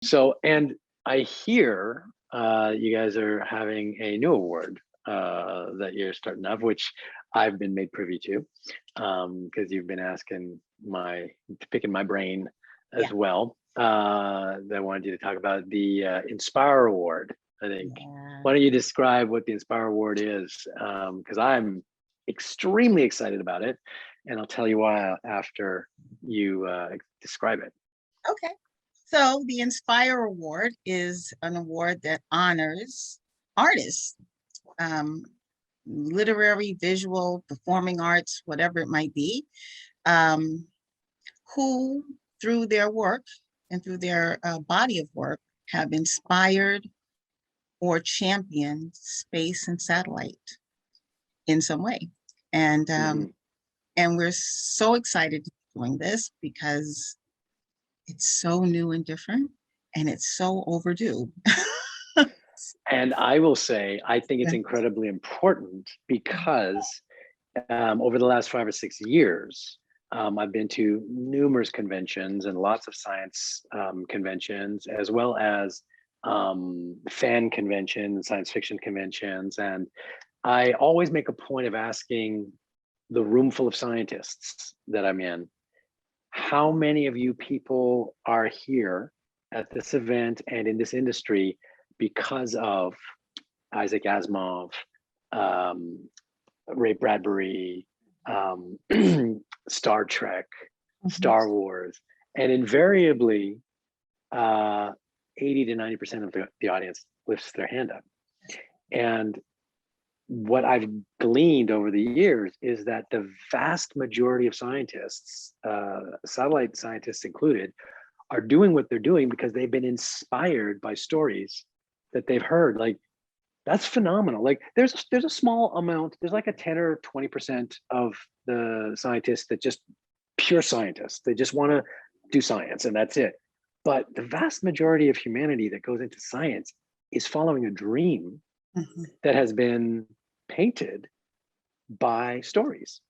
So, and I hear you guys are having a new award that you're starting up, which I've been made privy to because you've been picking my brain Yeah. as well. That I wanted you to talk about the Inspire Award, I think. Yeah. Why don't you describe what the Inspire Award is? Because I'm extremely excited about it, and I'll tell you why after you describe it. Okay. So the Inspire Award is an award that honors artists, um, literary, visual, performing arts, whatever it might be, um, who through their work and through their body of work have inspired or championed space and satellite in some way. And Mhm. and we're so excited to be doing this because it's so new and different and it's so overdue. And I will say, I think it's Yeah. incredibly important because over the last 5 or 6 years, I've been to numerous conventions and lots of science conventions, as well as fan conventions, science fiction conventions. And I always make a point of asking the room full of scientists that I'm in, how many of you people are here at this event and in this industry because of Isaac Asimov, um, Ray Bradbury, um, Star Trek, Mhm. Star Wars, and invariably, uh, 80 to 90% of the audience lifts their hand up. And what I've gleaned over the years is that the vast majority of scientists, satellite scientists included, are doing what they're doing because they've been inspired by stories that they've heard. Like, that's phenomenal. Like there's a small amount, there's like a 10 or 20% of the scientists that just pure scientists. They just want to do science and that's it. But the vast majority of humanity that goes into science is following a dream Mhm. that has been painted by stories,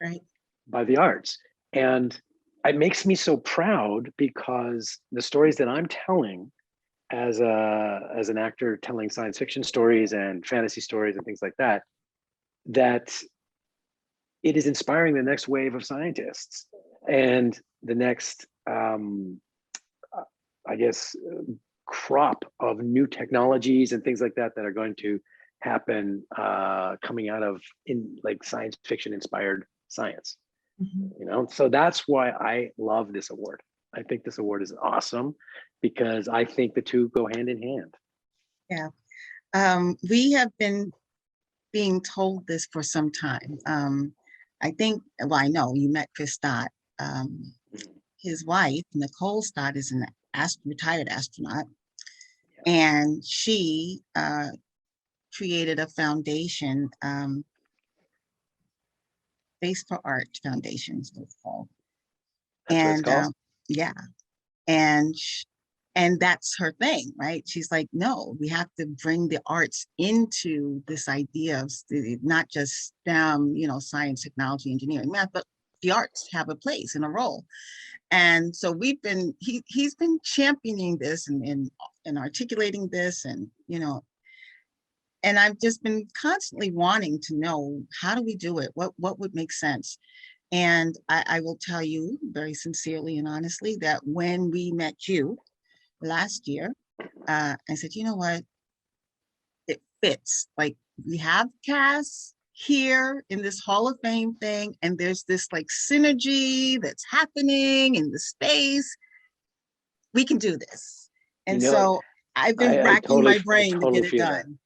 Right. by the arts. And it makes me so proud because the stories that I'm telling as an actor telling science fiction stories and fantasy stories and things like that, that it is inspiring the next wave of scientists and the next I guess crop of new technologies and things like that that are going to happen coming out of in like science fiction inspired science. Mhm. So that's why I love this award. I think this award is awesome because I think the two go hand in hand. Yeah. We have been being told this for some time. I think, well, I know you met Chris Stott. Um, his wife, Nicole Stott, is an retired astronaut, and she created a foundation, Space for Art Foundation, is what it's called. That's what it's And called. yeah, and and that's her thing, right? She's like, no, we have to bring the arts into this idea of not just STEM, science, technology, engineering, math, but the arts have a place and a role. And so he's been championing this and articulating this, and and I've just been constantly wanting to know, how do we do it? What would make sense? And I will tell you very sincerely and honestly that when we met you last year, I said, you know what? It fits. Like, we have Cass here in this Hall of Fame thing, and there's this like synergy that's happening in the space. We can do this. You And know, so I've been racking my I brain to totally get it feel that. done.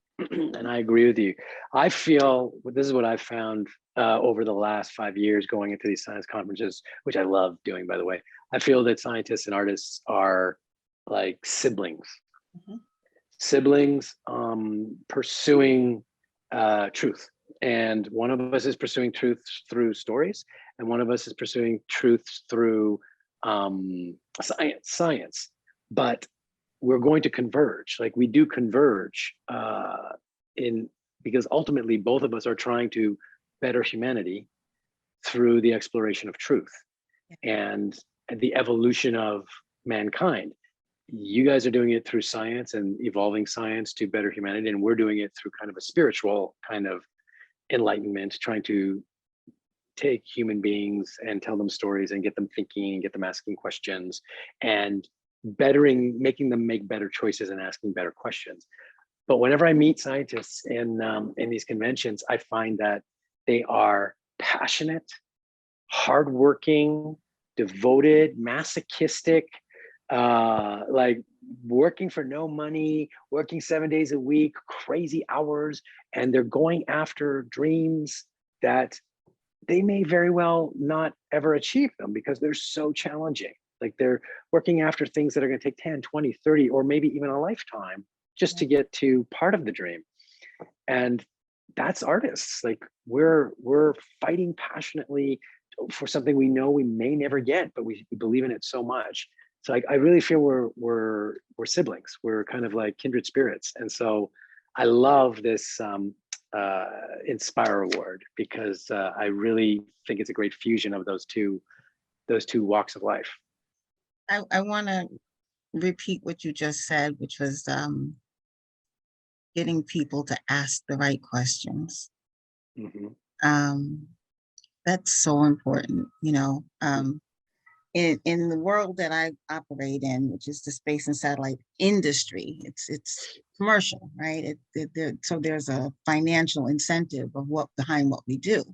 And I agree with you. I feel this is what I've found over the last 5 years going into these science conferences, which I love doing, by the way. I feel that scientists and artists are like siblings, Mhm. siblings pursuing truth. And one of us is pursuing truth through stories, and one of us is pursuing truth through science. But we're going to converge, like we do converge in because ultimately both of us are trying to better humanity through the exploration of truth Yeah. and the evolution of mankind. you guys are doing it through science and evolving science to better humanity, and we're doing it through kind of a spiritual kind of enlightenment, trying to take human beings and tell them stories and get them thinking and get them asking questions and making them make better choices and asking better questions. But whenever I meet scientists in these conventions, I find that they are passionate, hardworking, devoted, masochistic, like working for no money, working 7 days a week, crazy hours, and they're going after dreams that they may very well not ever achieve them because they're so challenging. Like they're working after things that are going to take 10, 20, 30, or maybe even a lifetime just to get to part of the dream. And that's artists. Like we're fighting passionately for something we know we may never get, but we believe in it so much. So I really feel we're siblings. We're kind of like kindred spirits. And so I love this Inspire Award because I really think it's a great fusion of those two walks of life. I want to repeat what you just said, which was getting people to ask the right questions. Mm-hmm. That's so important, you know. In the world that I operate in, which is the space and satellite industry, it's commercial, right? So there's a financial incentive of behind what we do.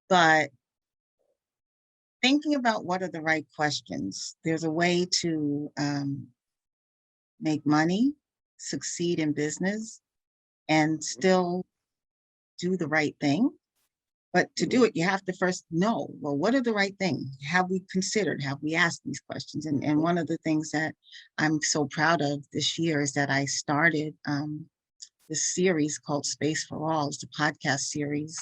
But thinking about what are the right questions, there's a way to make money, succeed in business, and still do the right thing. But to do it, you have to first know, well, what are the right things? Have we considered, have we asked these questions? And one of the things that I'm so proud of this year is that I started this series called Space for All. It's a podcast series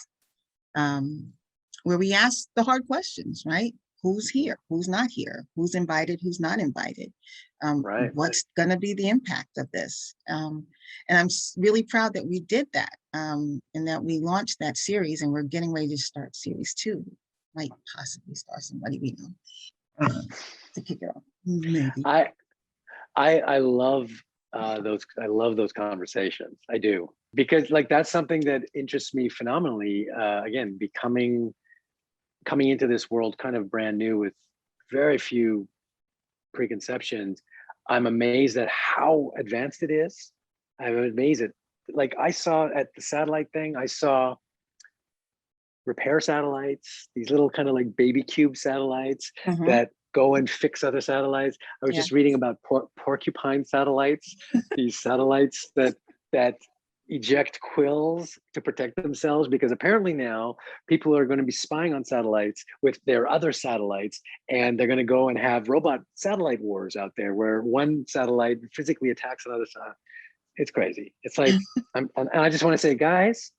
where we ask the hard questions, right? Who's here? Who's not here? Who's invited? Who's not invited? Right. What's going to be the impact of this? And I'm really proud that we did that and that we launched that series, and we're getting ready to start series 2. Might possibly start somebody we know to kick it off. Maybe. I love those. I love those conversations. I do, because like that's something that interests me phenomenally. Again, coming into this world kind of brand new with very few preconceptions, I'm amazed at how advanced it is. I'm amazed at, like I saw at the satellite thing, I saw repair satellites, these little kind of like baby cube satellites that go and fix other satellites. I was just reading about porcupine satellites, these satellites that eject quills to protect themselves, because apparently now people are going to be spying on satellites with their other satellites, and they're going to go and have robot satellite wars out there where one satellite physically attacks another satellite. It's crazy. It's like, and I just want to say, guys,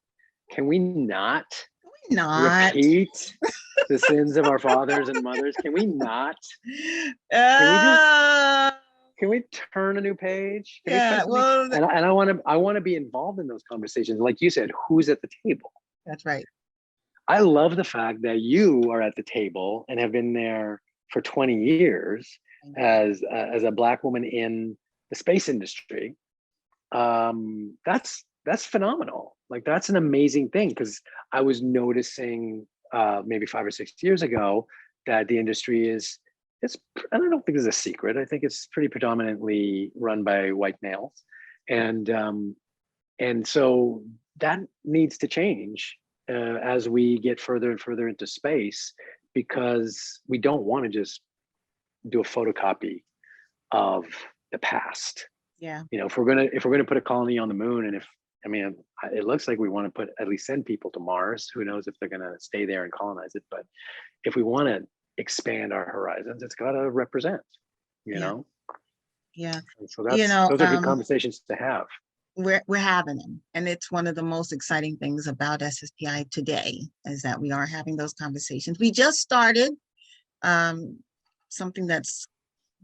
can we not repeat the sins of our fathers and mothers? Can we not? Can we turn a new page? And I want to be involved in those conversations. Like you said, who's at the table? That's right. I love the fact that you are at the table and have been there for 20 years as a Black woman in the space industry. That's phenomenal. Like that's an amazing thing, because I was noticing maybe 5 or 6 years ago that the industry I don't think it's a secret. I think it's pretty predominantly run by white males. And so that needs to change as we get further and further into space, because we don't want to just do a photocopy of the past. Yeah. You know, if we're gonna put a colony on the moon, and it looks like we want to at least send people to Mars. Who knows if they're gonna stay there and colonize it? But if we want to expand our horizons, it's got to represent, you know? Yeah. And so those are good conversations to have. We're having them. And it's one of the most exciting things about SSPI today is that we are having those conversations. We just started something that's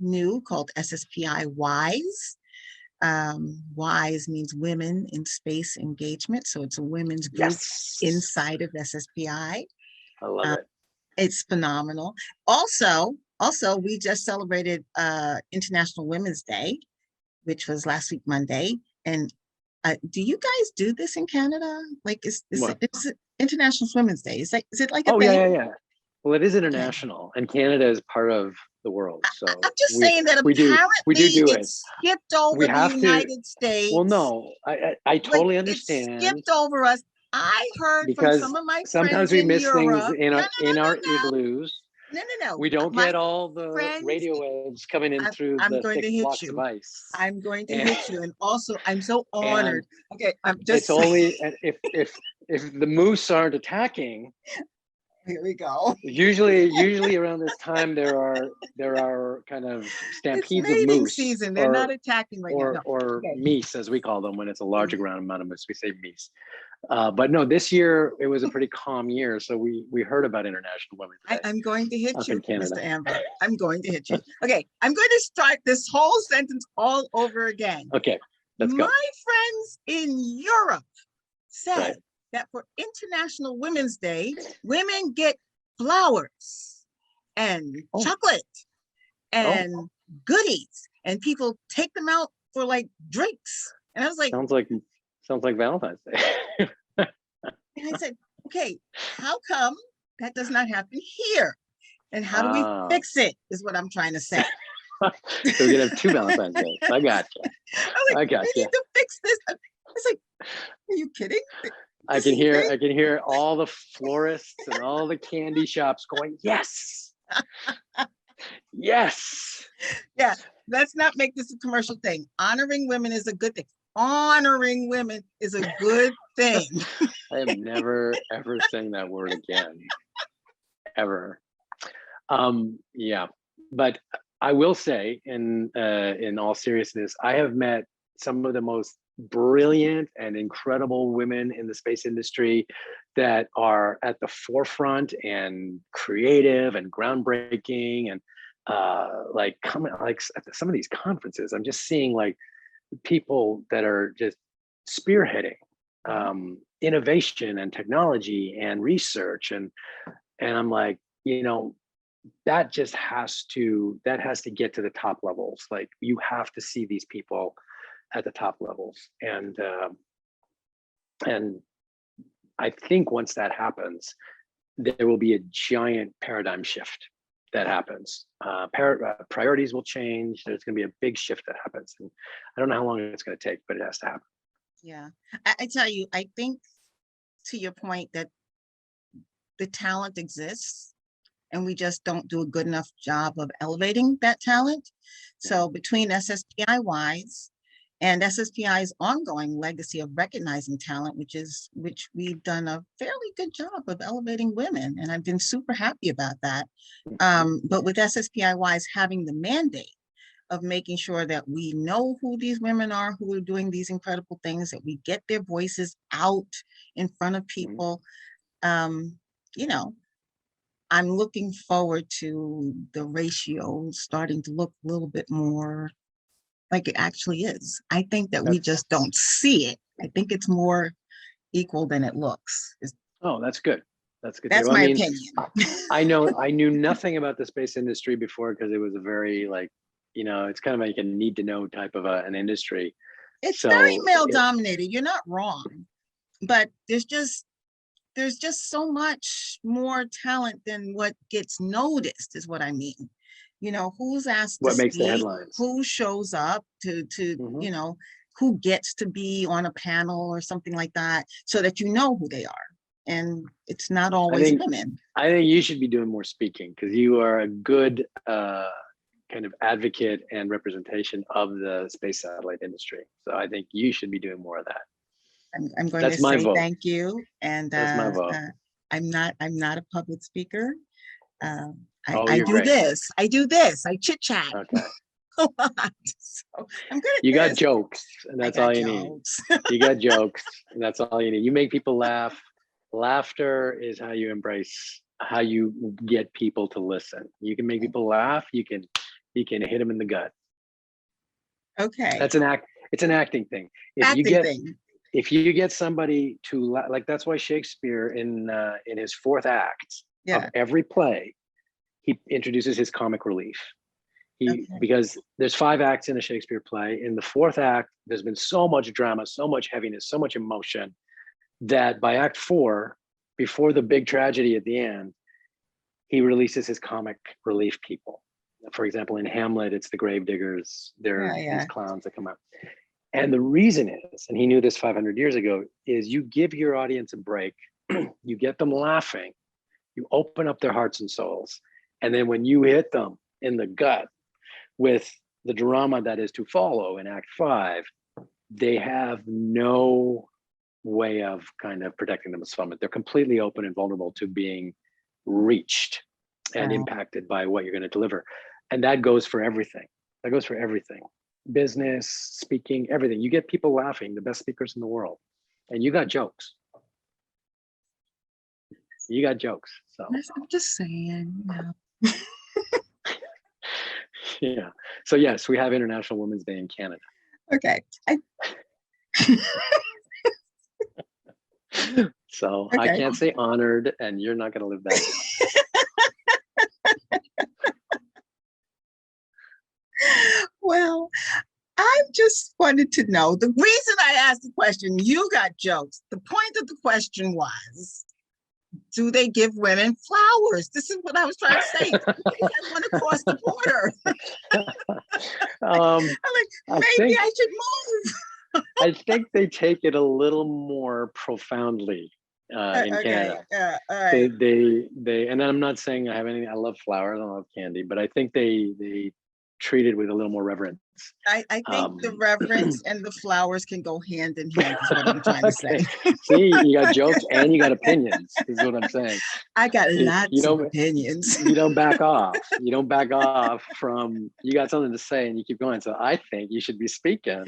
new called SSPI-WISE. WISE means Women in Space Engagement. So it's a women's group inside of SSPI. I love it. It's phenomenal. Also, Also, we just celebrated International Women's Day, which was last week, Monday. And do you guys do this in Canada? Like, What? it's International Women's Day. Is it like a Oh, yeah, thing? yeah, yeah. Well, it is Okay. international, and Canada is part of the world. I'm So just saying that we do apparently do it it. skipped We over the have to. United Well, States. no, I Like, totally it understand, skipped over us. I heard from because some of my sometimes friends we in miss things Europe. in No, no, our no, no, igloos. no, no, no, We no. don't My get all the friends, radio waves coming in through I'm the going thick to hit blocks of you. ice. I'm going to And hit you. And also, I'm so and honored. Okay, I'm it's just only, and if the moose aren't attacking, here we go. usually around this time there are kind of It's stampedes of mating moose, season. They're not attacking right now. No. or Okay. meese, as we call them, when it's a large amount of moose, we say meese. But no, this year it was a pretty calm year, so we heard about International Women's Day I'm going to hit up you, in Canada. Mr. Amber. I'm going to hit you. Okay, I'm going to start this whole sentence all over again. Okay, let's go. My friends in Europe said Right. that for International Women's Day, women get flowers and chocolate and goodies, and people take them out for like drinks. And I was like, sounds like Valentine's Day. and I said, okay, how come that does not happen here? And how do we fix it is what I'm trying to say. So we're gonna have 2 Valentine's Days. I got you. I'm like, we need to fix this. I was like, are you kidding? I can hear all the florists and all the candy shops going, yes. Yes. Yeah, let's not make this a commercial thing. Honoring women is a good thing. Honoring women is a good thing. I am never ever saying that word again. Ever. Yeah, but I will say, in all seriousness, I have met some of the most brilliant and incredible women in the space industry that are at the forefront and creative and groundbreaking, and like coming like at some of these conferences, I'm just seeing like people that are just spearheading innovation and technology and research, and I'm like, that has to get to the top levels. Like, you have to see these people at the top levels, and I think once that happens, there will be a giant paradigm shift that happens. Priorities will change. There's going to be a big shift that happens, and I don't know how long it's going to take, but it has to happen. Yeah, I tell you, I think, to your point, that the talent exists, and we just don't do a good enough job of elevating that talent. So between SSPI-WISE and SSPI's ongoing legacy of recognizing talent, which we've done a fairly good job of elevating women, and I've been super happy about that. But with SSPI-WISE having the mandate of making sure that we know who these women are, who are doing these incredible things, that we get their voices out in front of people. I'm looking forward to the ratio starting to look a little bit more like it actually is. I think that we just don't see it. I think it's more equal than it looks. That's good. That's good. That's my opinion. I knew nothing about the space industry before, because it was a very it's kind of like a need to know type of an industry. It's very male dominated. You're not wrong, but there's just so much more talent than what gets noticed, is what I mean. Who's asked to what makes the speak, headlines, who shows up to who gets to be on a panel or something like that, so that you know who they are. And it's not always women. I think you should be doing more speaking, because you are a good kind of advocate and representation of the space satellite industry. So I think you should be doing more of that. I'm going to say thank you. And that's my vote. I'm not a public speaker. I do great. I do this. I chit chat. Okay. A lot. So I'm good at you this. Got jokes, and that's all you need. You got jokes, and that's all you need. You make people laugh. Laughter is how you get people to listen. You can make people laugh. You can hit them in the gut. Okay. That's it's an acting thing. If you get somebody to like, that's why Shakespeare in his 4th act of every play he introduces his comic relief. Okay. Because there's 5 acts in a Shakespeare play. In the 4th act, there's been so much drama, so much heaviness, so much emotion that by act 4, before the big tragedy at the end, he releases his comic relief people. For example, in Hamlet, it's the gravediggers. They're these clowns that come out. And the reason is, and he knew this 500 years ago, is you give your audience a break, you get them laughing, you open up their hearts and souls. And then when you hit them in the gut with the drama that is to follow in act 5, they have no way of kind of protecting themselves from it. They're completely open and vulnerable to being reached and impacted by what you're going to deliver. And that goes for everything. That goes for everything. Business, speaking, everything. You get people laughing, the best speakers in the world. And you got jokes. You got jokes. So I'm just saying, yeah. Yeah. So yes, we have International Women's Day in Canada. Okay. So Okay. I can't say honored, and you're not going to live that down. Well, I just wanted to know the reason I asked the question. You got jokes. The point of the question was, do they give women flowers? This is what I was trying to say. I want to cross the border. I'm like, maybe I should move. I think they take it a little more profoundly in Canada. All right. They, and I'm not saying I have anything. I love flowers. I love candy, but I think they treat it with a little more reverence. I think the reverence and the flowers can go hand in hand, is what I'm trying to say. See, you got jokes and you got opinions, is what I'm saying. I got lots of opinions. You don't back off. You don't back off from, you got something to say and you keep going. So I think you should be speaking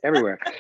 everywhere.